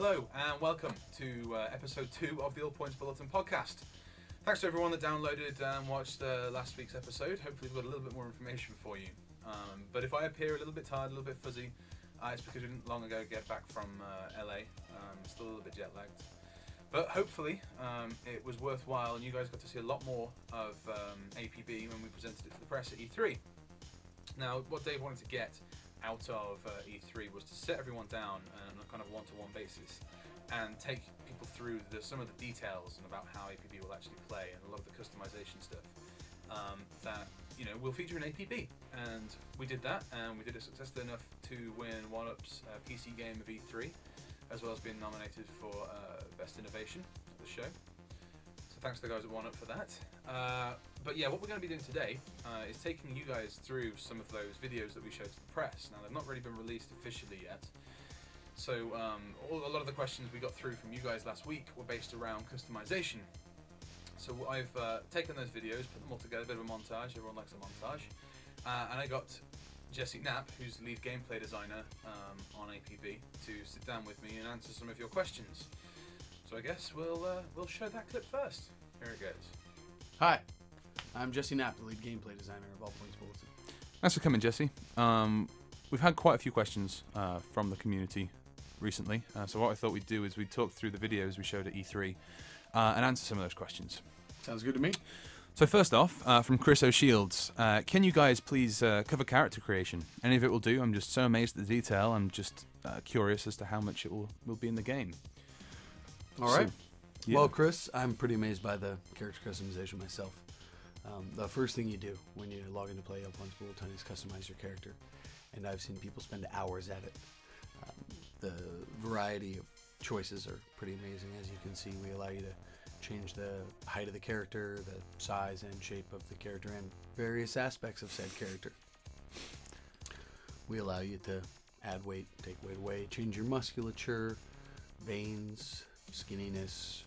Hello and welcome to episode 2 of the All Points Bulletin podcast. Thanks to everyone that downloaded and watched last week's episode. Hopefully we've got a little bit more information for you. But if I appear a little bit tired, a little bit fuzzy, it's because we didn't long ago get back from LA. Still a little bit jet lagged. But hopefully it was worthwhile and you guys got to see a lot more of APB when we presented it to the press at E3. Now, what Dave wanted to get out of E3 was to sit everyone down on a kind of one-to-one basis and take people through some of the details and about how APB will actually play and a lot of the customization stuff that will feature in APB. And we did that, and we did it successfully enough to win OneUp's PC Game of E3, as well as being nominated for Best Innovation at the show. So thanks to the guys at OneUp for that. But yeah, what we're going to be doing today is taking you guys through some of those videos that we showed to the press. Now, they've not really been released officially yet. So a lot of the questions we got through from you guys last week were based around customization. So I've taken those videos, put them all together, a bit of a montage. Everyone likes a montage. And I got Jesse Knapp, who's the lead gameplay designer on APB, to sit down with me and answer some of your questions. So I guess we'll show that clip first. Here it goes. Hi, I'm Jesse Knapp, the lead gameplay designer of All Points Bulletin. Thanks for coming, Jesse. We've had quite a few questions from the community recently, so what I thought we'd do is we'd talk through the videos we showed at E3 and answer some of those questions. Sounds good to me. So first off, from Chris O'Shields, can you guys please cover character creation? Any of it will do. I'm just so amazed at the detail. I'm just curious as to how much it will be in the game. All right. Yeah. Well, Chris, I'm pretty amazed by the character customization myself. The first thing you do when you log into play All Points Bulletin is customize your character, and I've seen people spend hours at it. The variety of choices are pretty amazing. As you can see, we allow you to change the height of the character, the size and shape of the character, and various aspects of said character. We allow you to add weight, take weight away, change your musculature, veins, skinniness,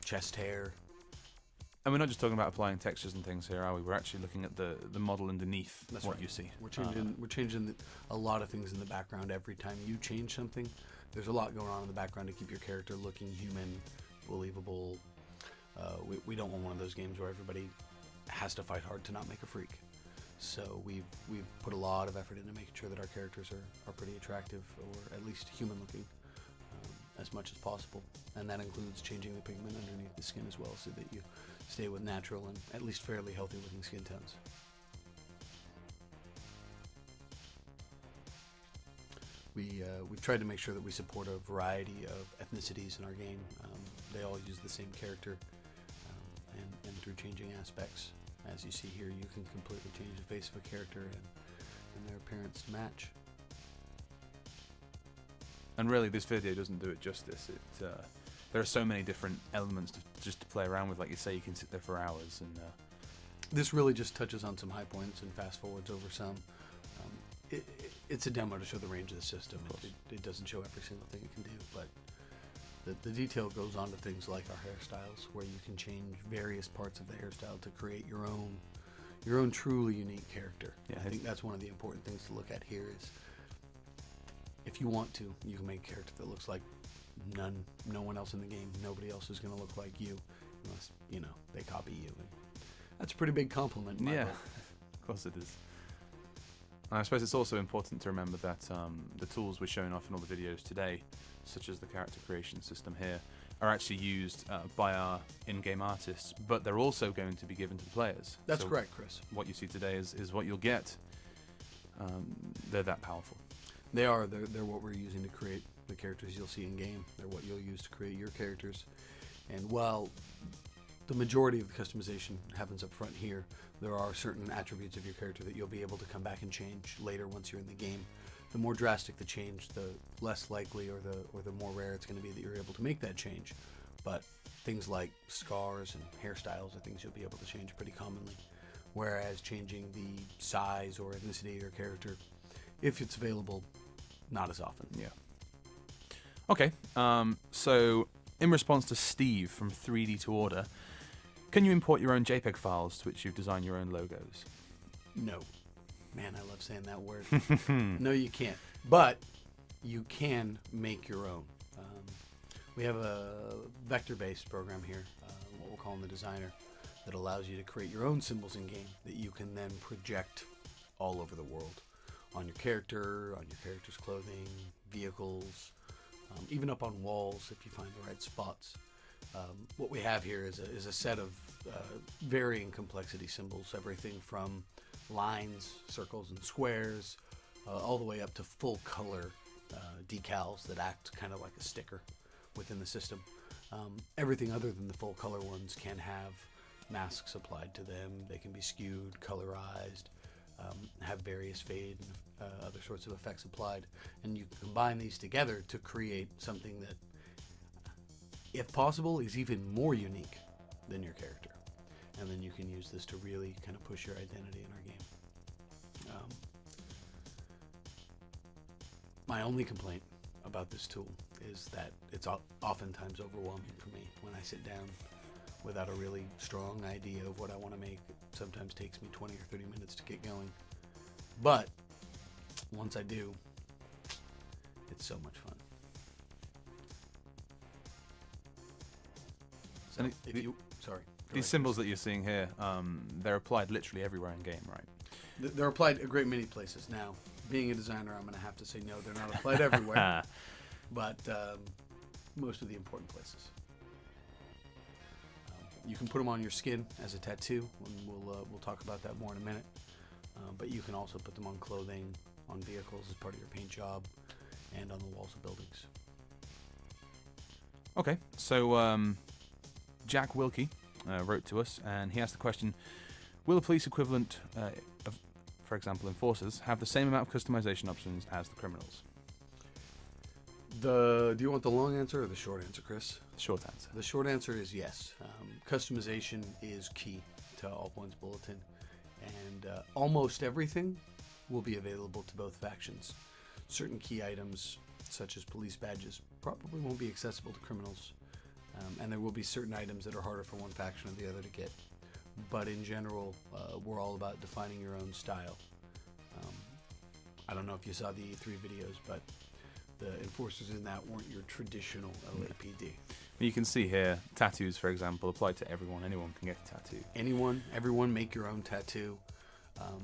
chest hair. And we're not just talking about applying textures and things here, are we? We're actually looking at the model underneath. That's what right. you see. We're changing a lot of things in the background every time you change something. There's a lot going on in the background to keep your character looking human, believable. We don't want one of those games where everybody has to fight hard to not make a freak. So we've put a lot of effort into making sure that our characters are pretty attractive, or at least human looking, as much as possible. And that includes changing the pigment underneath the skin as well, so that you stay with natural and at least fairly healthy looking skin tones. We've tried to make sure that we support a variety of ethnicities in our game. They all use the same character, and through changing aspects, as you see here, you can completely change the face of a character and their appearance to match. And really, this video doesn't do it justice. There are so many different elements just to play around with. Like you say, you can sit there for hours. And this really just touches on some high points and fast forwards over some. It's a demo to show the range of the system. It doesn't show every single thing it can do, but the detail goes on to things like our hairstyles, where you can change various parts of the hairstyle to create your own truly unique character. Yeah, I think that's one of the important things to look at here is, if you want to, you can make a character that looks like no one else in the game. Nobody else is going to look like you, unless they copy you. And that's a pretty big compliment. In my book. Of course it is. And I suppose it's also important to remember that the tools we're showing off in all the videos today, such as the character creation system here, are actually used by our in-game artists, but they're also going to be given to the players. That's correct, Chris. What you see today is what you'll get. They're that powerful. They are. They're what we're using to create the characters you'll see in game. They're what you'll use to create your characters. And while the majority of the customization happens up front here, there are certain attributes of your character that you'll be able to come back and change later once you're in the game. The more drastic the change, the less likely or the more rare it's going to be that you're able to make that change. But things like scars and hairstyles are things you'll be able to change pretty commonly. Whereas changing the size or ethnicity of your character, if it's available, not as often. Yeah. Okay, so in response to Steve from 3D to Order, can you import your own JPEG files to which you've designed your own logos? No. Man, I love saying that word. No, you can't. But you can make your own. We have a vector-based program here, what we're calling the designer, that allows you to create your own symbols in-game that you can then project all over the world. On your character, on your character's clothing, vehicles, even up on walls if you find the right spots. What we have here is a set of varying complexity symbols, everything from lines, circles, and squares, all the way up to full color decals that act kind of like a sticker within the system. Everything other than the full color ones can have masks applied to them. They can be skewed, colorized, have various fade and other sorts of effects applied, and you can combine these together to create something that, if possible, is even more unique than your character. And then you can use this to really kind of push your identity in our game. My only complaint about this tool is that it's oftentimes overwhelming for me when I sit down without a really strong idea of what I want to make. It sometimes takes me 20 or 30 minutes to get going. But once I do, it's so much fun. So These symbols that you're seeing here, they're applied literally everywhere in game, right? They're applied a great many places. Now, being a designer, I'm going to have to say no, they're not applied everywhere, but most of the important places. You can put them on your skin as a tattoo, and we'll talk about that more in a minute. But you can also put them on clothing, on vehicles as part of your paint job, and on the walls of buildings. Okay, so Jack Wilkie wrote to us, and he asked the question, will the police equivalent of, for example, enforcers, have the same amount of customization options as the criminals? Do you want the long answer or the short answer, Chris? Short answer. The short answer is yes. Customization is key to All Points Bulletin, and almost everything will be available to both factions. Certain key items, such as police badges, probably won't be accessible to criminals, and there will be certain items that are harder for one faction or the other to get. But in general, we're all about defining your own style. I don't know if you saw the E3 videos, but the enforcers in that weren't your traditional LAPD. You can see here, tattoos, for example, apply to everyone. Anyone can get a tattoo. Everyone make your own tattoo.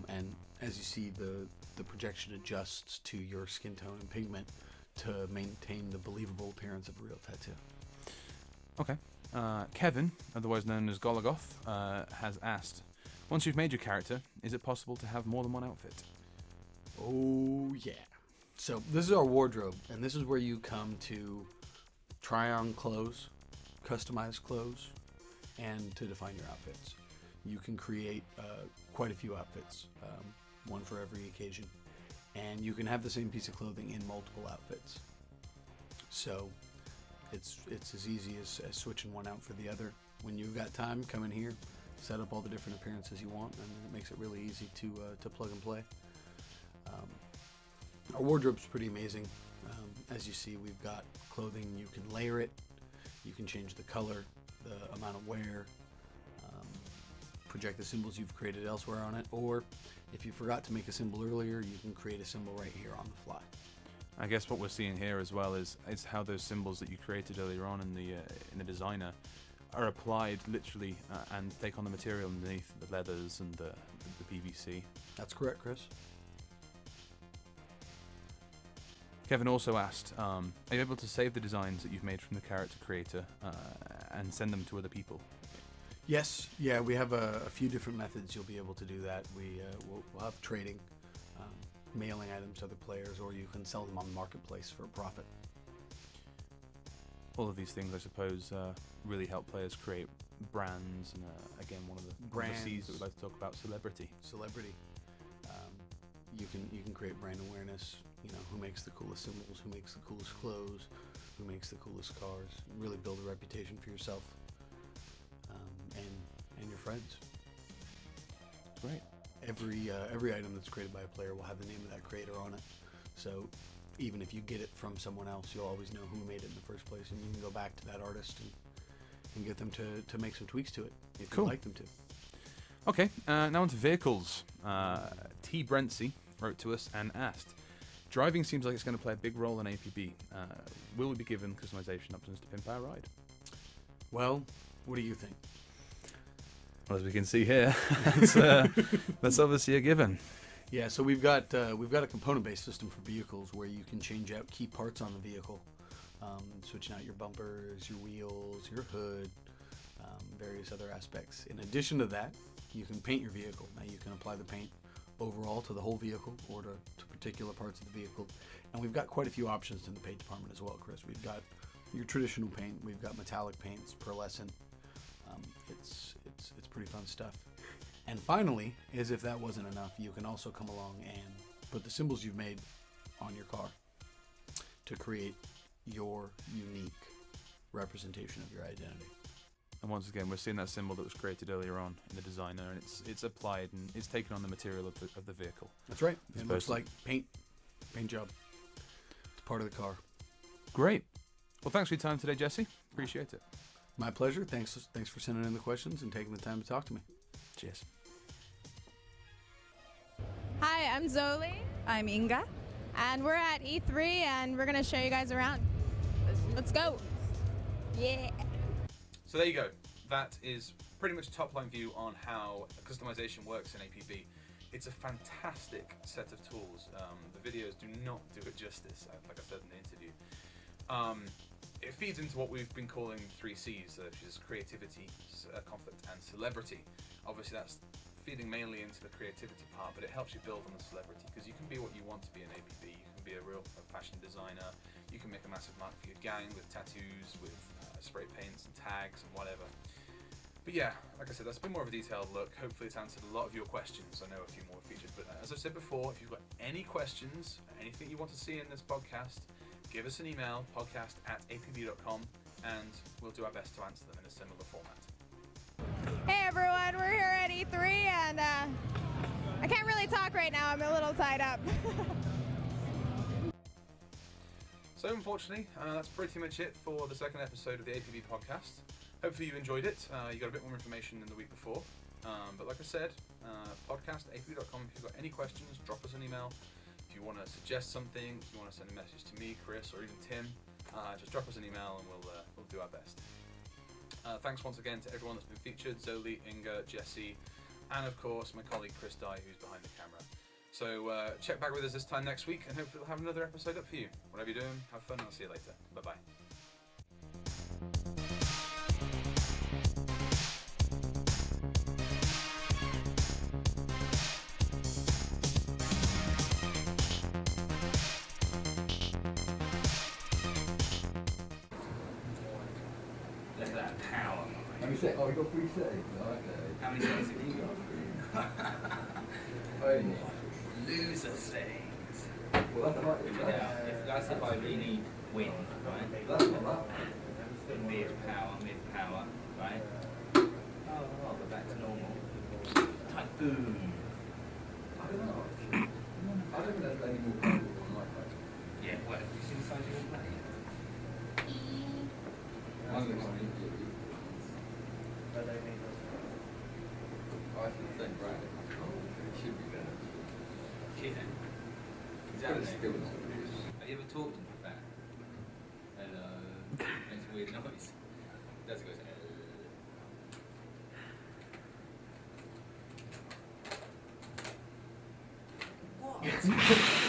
And as you see, the projection adjusts to your skin tone and pigment to maintain the believable appearance of a real tattoo. Okay. Kevin, otherwise known as Gologoth, has asked, once you've made your character, is it possible to have more than one outfit? Oh, yeah. So this is our wardrobe, and this is where you come to try on clothes, customize clothes, and to define your outfits. You can create quite a few outfits, one for every occasion, and you can have the same piece of clothing in multiple outfits. So it's as easy as switching one out for the other. When you've got time, come in here, set up all the different appearances you want, and it makes it really easy to plug and play. Our wardrobe's pretty amazing. As you see, we've got clothing. You can layer it, you can change the color, the amount of wear, project the symbols you've created elsewhere on it, or if you forgot to make a symbol earlier, you can create a symbol right here on the fly. I guess what we're seeing here as well is how those symbols that you created earlier on in the designer are applied literally and take on the material underneath, the leathers and the PVC. That's correct, Chris. Kevin also asked, are you able to save the designs that you've made from the character creator and send them to other people? Yes, yeah, we have a few different methods you'll be able to do that. We'll have trading, mailing items to other players, or you can sell them on the marketplace for a profit. All of these things, I suppose, really help players create brands, and again, one of the C's that we'd like to talk about, celebrity. You can create brand awareness. You know, who makes the coolest symbols, who makes the coolest clothes, who makes the coolest cars. Really build a reputation for yourself and your friends. Great. Every item that's created by a player will have the name of that creator on it. So even if you get it from someone else, you'll always know who made it in the first place, and you can go back to that artist and get them to make some tweaks to it if you'd like them to. Okay, now on to vehicles. T. Brentsey wrote to us and asked, Driving seems like it's going to play a big role in APB. Will we be given customization options to pimp our ride? Well, what do you think? Well, as we can see here, that's obviously a given. Yeah, so we've got a component-based system for vehicles where you can change out key parts on the vehicle, switching out your bumpers, your wheels, your hood, various other aspects. In addition to that, you can paint your vehicle. Now you can apply the paint overall to the whole vehicle or to particular parts of the vehicle. And we've got quite a few options in the paint department as well, Chris. We've got your traditional paint, we've got metallic paints, pearlescent. It's pretty fun stuff. And finally, as if that wasn't enough, you can also come along and put the symbols you've made on your car to create your unique representation of your identity. And once again, we're seeing that symbol that was created earlier on in the designer, and it's applied and it's taken on the material of the vehicle. That's right. It looks like paint job. It's part of the car. Great. Well, thanks for your time today, Jesse. Appreciate it. My pleasure. Thanks for sending in the questions and taking the time to talk to me. Cheers. Hi, I'm Zoli. I'm Inga. And we're at E3 and we're going to show you guys around. Let's go. Yeah. So there you go. That is pretty much a top-line view on how customization works in APB. It's a fantastic set of tools. The videos do not do it justice, like I said in the interview. It feeds into what we've been calling 3 C's, which is creativity, conflict, and celebrity. Obviously that's feeding mainly into the creativity part, but it helps you build on the celebrity, because you can be what you want to be in APB. You can be a real fashion designer, you can make a massive mark for your gang with tattoos, with spray paints and tags and whatever. But yeah, like I said, that's been more of a detailed look. Hopefully it's answered a lot of your questions. I know a few more featured, but as I've said before, if you've got any questions, anything you want to see in this podcast, give us an email, podcast@apb.com, and we'll do our best to answer them in a similar format. Hey everyone, we're here at E3 and I can't really talk right now. I'm a little tied up. So unfortunately, that's pretty much it for the second episode of the APB podcast. Hopefully you enjoyed it. You got a bit more information than the week before. But like I said, podcast@apb.com. If you've got any questions, drop us an email. If you want to suggest something, if you want to send a message to me, Chris, or even Tim, just drop us an email and we'll do our best. Thanks once again to everyone that's been featured, Zoli, Inga, Jesse, and of course my colleague Chris Dye, who's behind the camera. So check back with us this time next week, and hopefully we'll have another episode up for you. Whatever you're doing, have fun, and I'll see you later. Bye-bye. Look at that power. How many seconds? Oh, we got 3 seconds. Okay. How many seconds have you got? Loser things. Well, that's right. If that's if I really win, right? That's not that. Mid power, right? Oh, but back to normal. Typhoon. I don't know. I don't think there's any more people on my phone. Yeah, well, you see the size of your plane? I'm going to I think the same brand. It should be better. Kidding. But it's Exactly. still not really. Have you ever talked to that? Hello. Makes a weird noise. That's goes. What?